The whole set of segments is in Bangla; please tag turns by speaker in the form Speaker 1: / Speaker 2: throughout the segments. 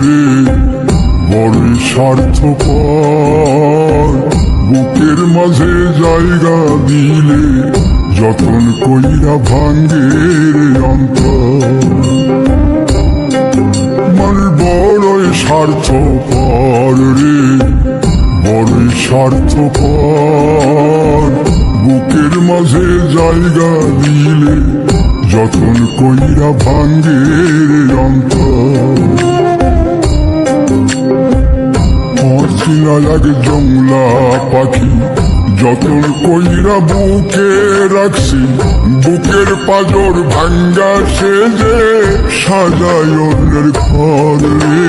Speaker 1: রে বড়ই স্বার্থপর। বুকের মাঝে জায়গা দিলে যতন কইরা ভাঙ্গে রে অন্তর। মন বড়ই স্বার্থপর রে বড়ই স্বার্থপর। বুকের মাঝে জায়গা দিলে যতন কইরা ভাঙ্গে রে অন্তর। অচেনা লাগে জংলা পাখি যতন কইরা বুকে রাখছি। বুকের পাজর ভাঙ্গা সেজে সাজাই অন্যের ঘর রে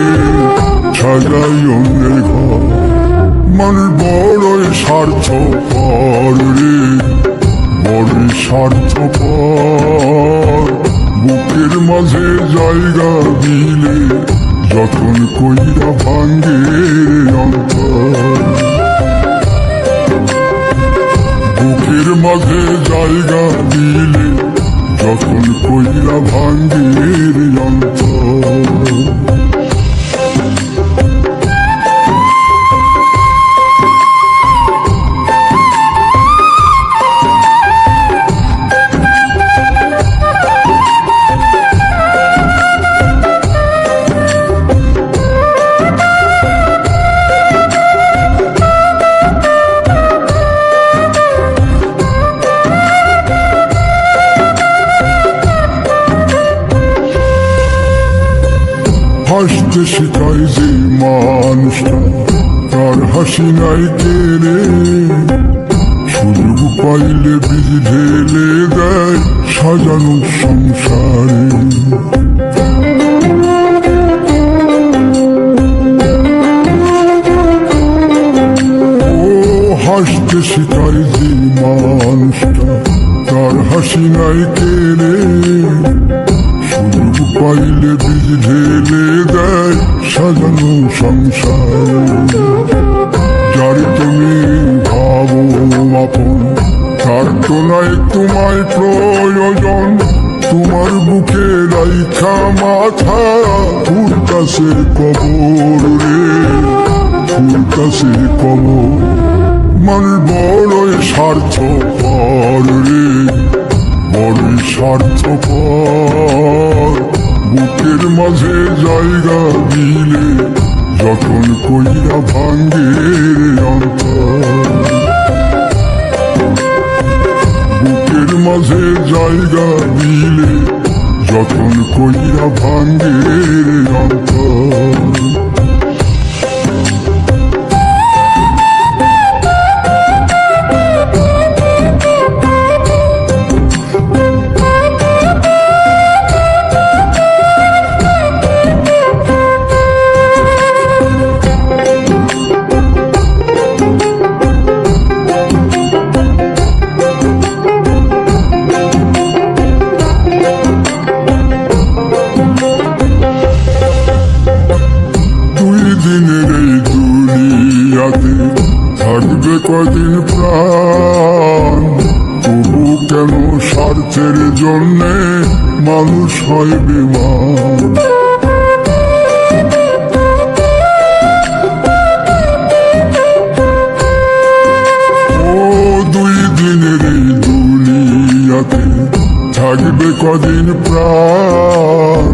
Speaker 1: সাজাই অন্যের ঘর। মন বড়ই স্বার্থপর রে বড়ই স্বার্থপর। বুকের মাঝে জায়গা দিলে যতন কইরা ভাঙ্গে অন্তর। বুকের মাঝে জায়গা দিলে যতন কইরা ভাঙ্গে অন্তর। হাসতে শিখায় যে মানুষটা তার হাসি নাই কেড়ে। সুযোগ পাইলে বীজ ঢেলে দেয় সাজানো সংসারে। ও হাসতে শিখায় যে মানুষটা তার হাসি নাই কেড়ে। সুযোগ পাইলে বীজ ঢেলে দেয় সাজানো সংসার। যারে তুমি ভাবো আপন তার তো নাই তোমায় প্রয়োজন। তোমার বুকে রাইখা মাথা ফুলতাছে কবর রে ফুলতাছে কবর। মন বড়ই স্বার্থপর রে বড়ই স্বার্থপর। বুকের মাঝে জায়গা দিলে যতন কইরা ভাঙ্গে অন্তর। বুকের মাঝে জায়গা দিলে যতন কইরা ভাঙ্গে অন্তর। দিনের এই দুনিয়াতে থাকবে কদিন প্রাণ। তবু কেন স্বার্থের জন্যে মানুষ হয় বেমান। ও দুই দিনের এই দুনিয়াতে থাকবে কদিন প্রাণ।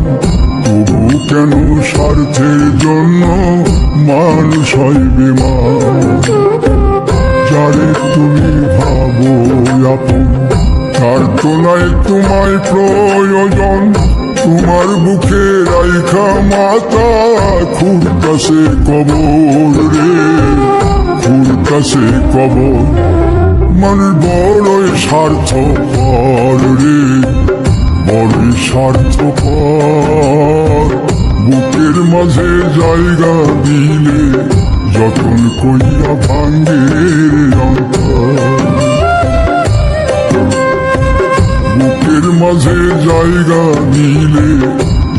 Speaker 1: তবু কেন স্বার্থের জন্য মানুষ হয় বেমান। যারে তুমি ভাবো আপন তার তো নাই তোমায় প্রয়োজন। তোমার বুকে রাইখা মাথা খুঁড়তাছে কবর রে খুঁড়তাছে কবর। মন বড়ই স্বার্থপর রে বড়ই স্বার্থপর। বুকের মাঝে জায়গা দিলে যতন কইরা ভাঙ্গে অন্তর। বুকের মাঝে জায়গা দিলে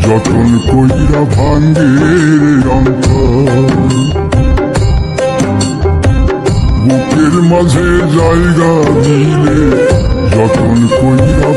Speaker 1: যতন কইরা ভাঙ্গে অন্তর। বুকের মাঝে জায়গা দিলে যতন কইরা